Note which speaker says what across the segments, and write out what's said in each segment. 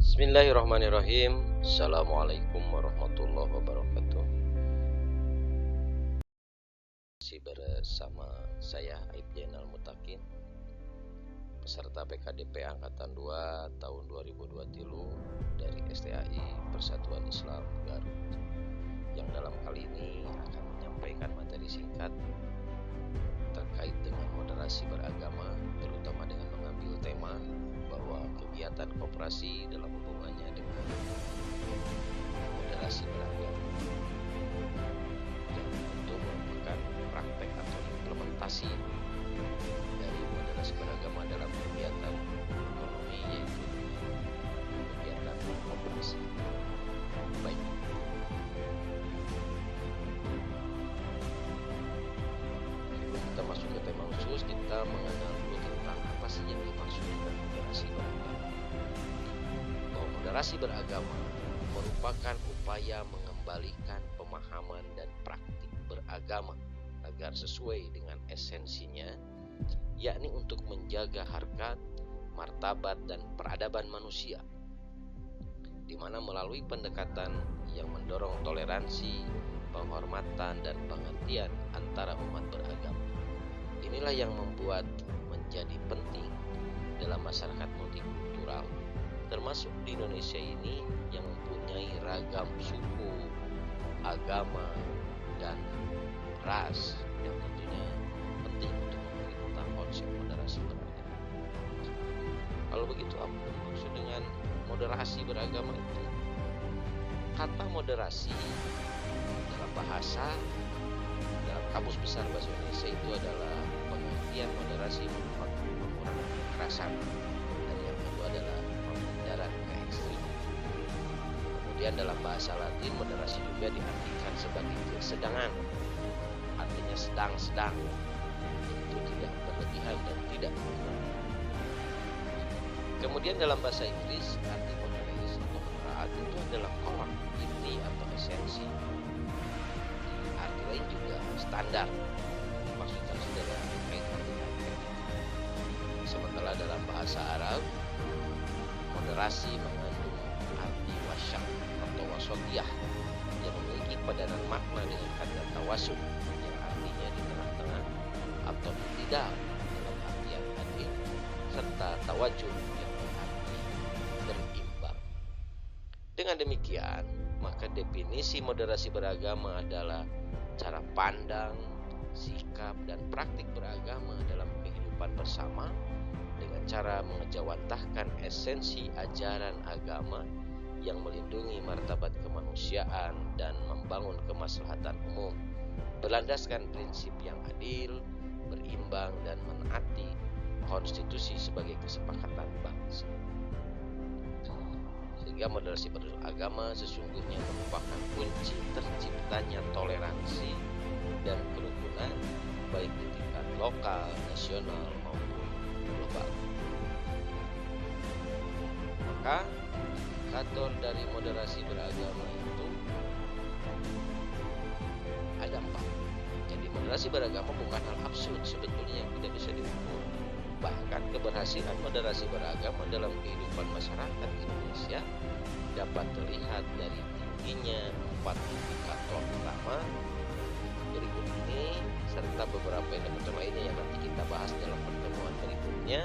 Speaker 1: Bismillahirrahmanirrahim. Assalamualaikum warahmatullahi wabarakatuh. Masih bersama saya Aib Jainal Mutakin, peserta PKDP Angkatan 2 tahun 2023 dari STAI Persatuan Islam Garut, yang dalam kali ini akan menyampaikan materi singkat terkait dengan moderasi beragama, terutama dengan mengambil tema bahwa kegiatan koperasi dalam hubungannya dengan moderasi beragama yang tentu merupakan praktek atau implementasi dari moderasi beragama dalam kegiatan ekonomi, yaitu kegiatan koperasi. Baik, sebelum kita masuk ke tema khusus, kita mengenal dulu tentang apa sih yang dimaksud dengan moderasi beragama. Moderasi beragama merupakan upaya mengembalikan pemahaman dan praktik beragama agar sesuai dengan esensinya, yakni untuk menjaga harkat, martabat, dan peradaban manusia, di mana melalui pendekatan yang mendorong toleransi, penghormatan, dan pengertian antara umat beragama. Inilah yang membuat menjadi penting dalam masyarakat multikultural, termasuk di Indonesia ini yang mempunyai ragam suku, agama, dan ras, yang tentunya penting untuk memiliki tentang konsep moderasi beragama. Kalau begitu, apa maksud dengan moderasi beragama itu? Kata moderasi dalam bahasa, dalam kamus besar bahasa Indonesia itu adalah pengertian moderasi merupakan pengurangan kekerasan, dan yang kedua adalah penghindaran ke ekstrim. Kemudian dalam bahasa Latin, moderasi juga diartikan sebagai kesedangan, artinya sedang-sedang, itu tidak berlebihan dan tidak berkurang. Kemudian dalam bahasa Inggris, arti moderasi atau moderat itu adalah core, inti atau esensi. Di arti lain juga standar, maksudnya adalah kaitan dengan etika. Sementara dalam bahasa Arab, moderasi mengandung arti wasyak atau wasatiyah yang memiliki padanan makna dengan kata tawasud, yang artinya di tengah-tengah atau tidak dalam artian adil, serta tawajuh yang berarti berimbang. Dengan demikian, maka definisi moderasi beragama adalah cara pandang, sikap, dan praktik beragama dalam kehidupan bersama dengan cara mengejawantahkan esensi ajaran agama yang melindungi martabat kemanusiaan dan membangun kemaslahatan umum, berlandaskan prinsip yang adil, berimbang, dan menaati konstitusi sebagai kesepakatan bangsa. Sehingga moderasi beragama sesungguhnya merupakan kunci terciptanya toleransi dan kerukunan, baik di tingkat lokal, nasional, maupun global. Maka indikator dari moderasi beragama itu ada 4. Jadi moderasi beragama bukan hal absurd sebetulnya yang tidak bisa diukur. Bahkan keberhasilan moderasi beragama dalam kehidupan masyarakat Indonesia dapat terlihat dari tingginya 4 indikator utama berikut ini, serta beberapa indikator lainnya yang nanti kita bahas dalam pertemuan berikutnya.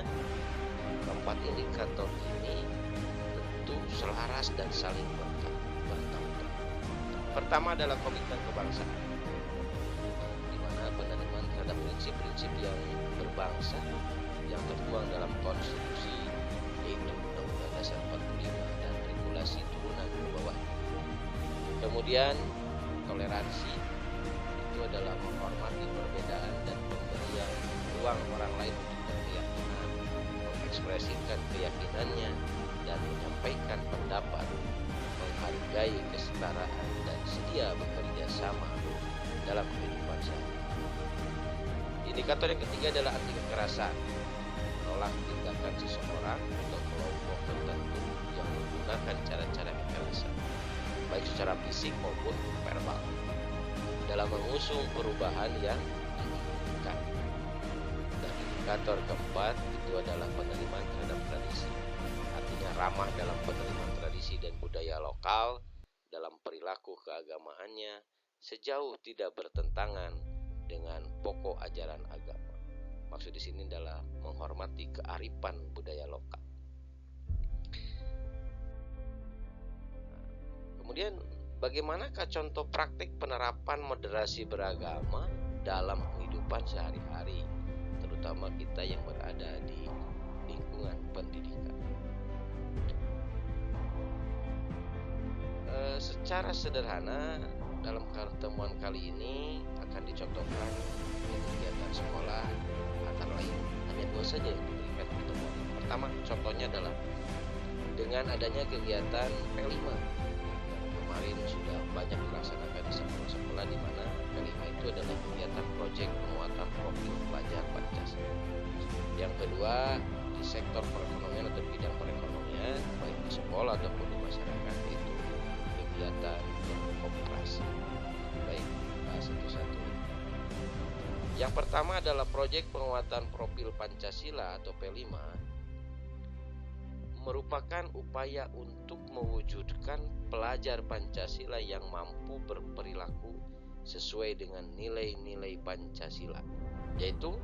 Speaker 1: Keempat indikator ini tentu selaras dan saling berkaitan. Pertama adalah komitmen kebangsaan, di mana penerimaan terhadap prinsip-prinsip yang berbangsa yang tertuang dalam konstitusi, yaitu Undang-Undang Dasar 45 dan regulasi turunan ke bawahnya. Kemudian toleransi itu adalah menghormati perbedaan dan pemberian ruang orang lain untuk berkeyakinan, mengekspresikan keyakinannya, dan menyampaikan pendapat, menghargai kesetaraan, dan sedia bekerja sama dalam kehidupan sehari-hari. Indikator yang ketiga adalah anti kekerasan, menolak tindakan seseorang atau kelompok tertentu yang menggunakan cara-cara kekerasan, baik secara fisik maupun verbal, dalam mengusung perubahan yang diinginkan. Dan indikator keempat itu adalah penerimaan terhadap tradisi, artinya ramah dalam penerimaan budaya lokal dalam perilaku keagamaannya sejauh tidak bertentangan dengan pokok ajaran agama. Maksud di sini adalah menghormati kearifan budaya lokal. Kemudian, bagaimanakah contoh praktik penerapan moderasi beragama dalam kehidupan sehari-hari, terutama kita yang berada di lingkungan pendidikan? Secara sederhana, dalam pertemuan kali ini akan dicontohkan kegiatan sekolah antara lain. Hanya 2 saja yang diberikan pertemuan. Pertama, contohnya adalah dengan adanya kegiatan P5. Kemarin sudah banyak dilaksanakan di sekolah-sekolah, di mana P5 itu adalah kegiatan proyek penguatan profil pelajar Pancasila. Yang kedua, di sektor perekonomian atau bidang perekonomian, baik di sekolah ataupun di masyarakat, itu kegiatan koperasi. Baik, bahas satu-satu. Yang pertama adalah proyek penguatan profil Pancasila atau P5, merupakan upaya untuk mewujudkan pelajar Pancasila yang mampu berperilaku sesuai dengan nilai-nilai Pancasila, yaitu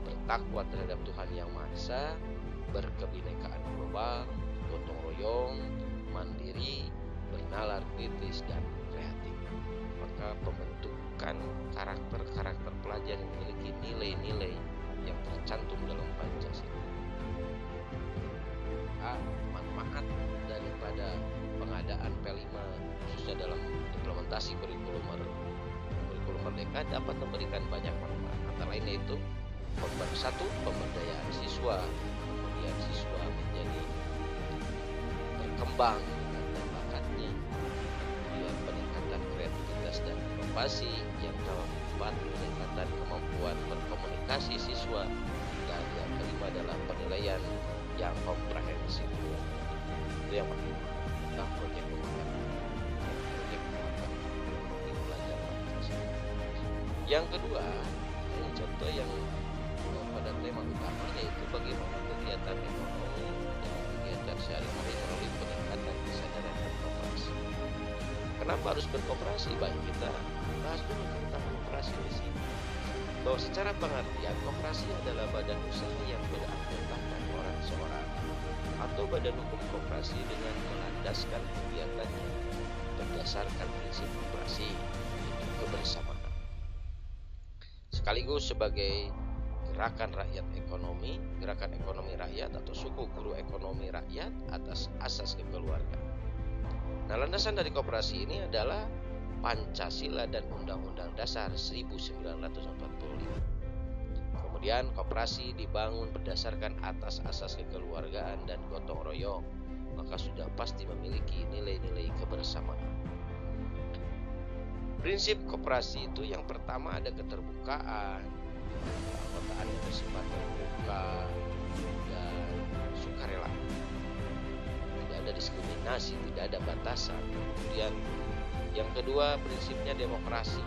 Speaker 1: bertakwa terhadap Tuhan Yang Maha Esa, berkebinekaan global, gotong royong, mandiri, bernalar kritis, dan kreatif. Maka pembentukan karakter-karakter pelajar yang memiliki nilai-nilai yang tercantum dalam Pancasila. Manfaat daripada pengadaan P5 khususnya dalam implementasi kurikulum Merdeka dapat memberikan banyak manfaat. Antara lain yaitu satu, pemberdayaan siswa, kemudian siswa menjadi berkembang dengan bakatnya, kemudian peningkatan kreativitas dan inovasi, yang keempat peningkatan kemampuan berkomunikasi siswa, dan yang kelima adalah penilaian yang komprehensif. Itu yang pertama tentang proyek penguatan pelajar Pancasila. Yang kedua, ini contoh yang pada tema utama, yaitu bagaimana kegiatan ekonomi dan kegiatan sehari-hari melalui peningkatan kesadaran berkoperasi. Kenapa harus berkoperasi? Baik, kita bahas dulu tentang koperasi di sini. Bahwa secara pengertian, koperasi adalah badan usaha yang beranggotakan orang seorang atau badan hukum koperasi dengan melandaskan kegiatannya berdasarkan prinsip koperasi, yaitu kebersamaan, sekaligus sebagai gerakan ekonomi rakyat atau suku guru ekonomi rakyat atas asas kekeluargaan. Nah, landasan dari koperasi ini adalah Pancasila dan Undang-Undang Dasar 1945. Kemudian koperasi dibangun berdasarkan atas asas kekeluargaan dan gotong royong, maka sudah pasti memiliki nilai-nilai kebersamaan. Prinsip koperasi itu yang pertama ada keterbukaan, keanggotaan yang bersifat terbuka dan sukarela. Tidak ada diskriminasi, tidak ada batasan. Kemudian yang kedua, prinsipnya demokrasi,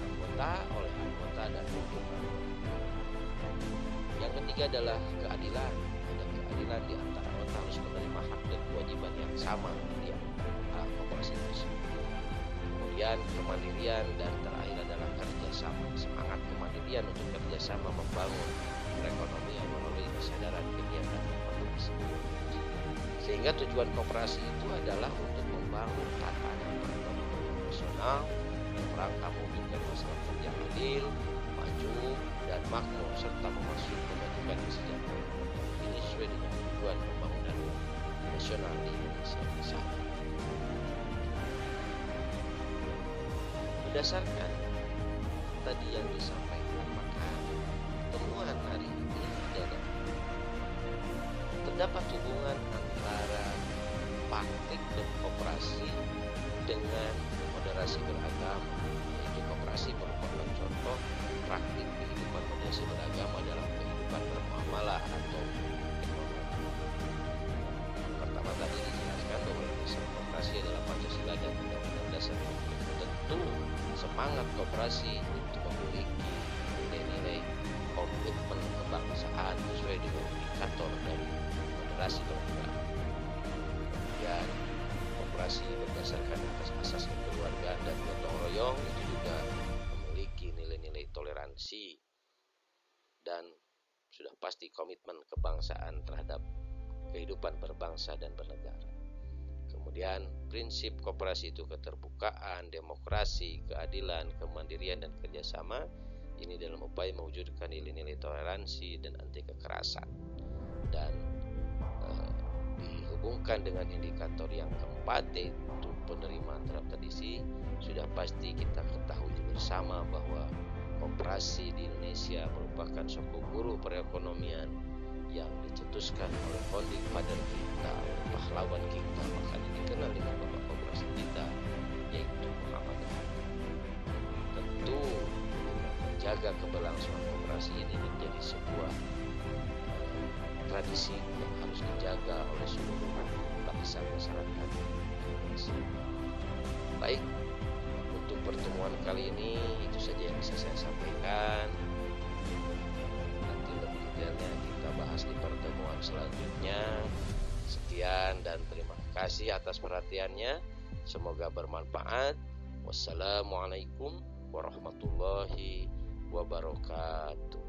Speaker 1: anggota oleh anggota dan hukum. Yang ketiga adalah keadilan. Ada keadilan di antara anggota harus menerima hak dan kewajiban yang sama di koperasi tersebut. Kemudian kemandirian, dan terakhir adalah kerjasama. Semangat kemandirian untuk kerjasama membangun perekonomian melalui kesadaran kegiatan koperasi. Sehingga tujuan koperasi itu adalah untuk membangun tatanan perekonomian nasional dalam rangka mewujudkan masyarakat yang adil, maju, dan makmur, serta memajukan kesejahteraan. Ini sesuai dengan tujuan pembangunan nasional di Indonesia bersama. Berdasarkan tadi yang disampaikan, maka temuan hari ini adalah terdapat hubungan antara praktik berkoperasi dengan moderasi beragama, yaitu koperasi merupakan contoh praktik kehidupan moderasi beragama dalam kehidupan bermuamalah atau ekonomi. Pertama tadi dijelaskan bahwa dasar koperasi adalah Pancasila dan Undang-Undang Dasar. Tentu semangat koperasi itu memiliki nilai-nilai komitmen kebangsaan sesuai dengan indikator dari moderasi beragama. Kemudian didasarkan atas asas kekeluargaan dan gotong royong, itu juga memiliki nilai-nilai toleransi dan sudah pasti komitmen kebangsaan terhadap kehidupan berbangsa dan bernegara. Kemudian prinsip koperasi itu keterbukaan, demokrasi, keadilan, kemandirian, dan kerjasama. Ini dalam upaya mewujudkan nilai-nilai toleransi dan anti kekerasan. Dan dihubungkan dengan indikator yang keempat, yaitu penerimaan terhadap tradisi. Sudah pasti kita ketahui bersama bahwa koperasi di Indonesia merupakan suku guru perekonomian yang dicetuskan oleh founding father kita, oleh pahlawan kita, makanya dikenal dengan bapak koperasi kita, yaitu Muhammad Hatta. Tentu menjaga keberlangsungan koperasi ini menjadi sebuah tradisi yang harus dijaga oleh seluruh lapisan masyarakat Indonesia. Baik, untuk pertemuan kali ini itu saja yang bisa saya sampaikan. Nanti lebih detailnya kita bahas di pertemuan selanjutnya. Sekian dan terima kasih atas perhatiannya. Semoga bermanfaat. Wassalamualaikum warahmatullahi wabarakatuh.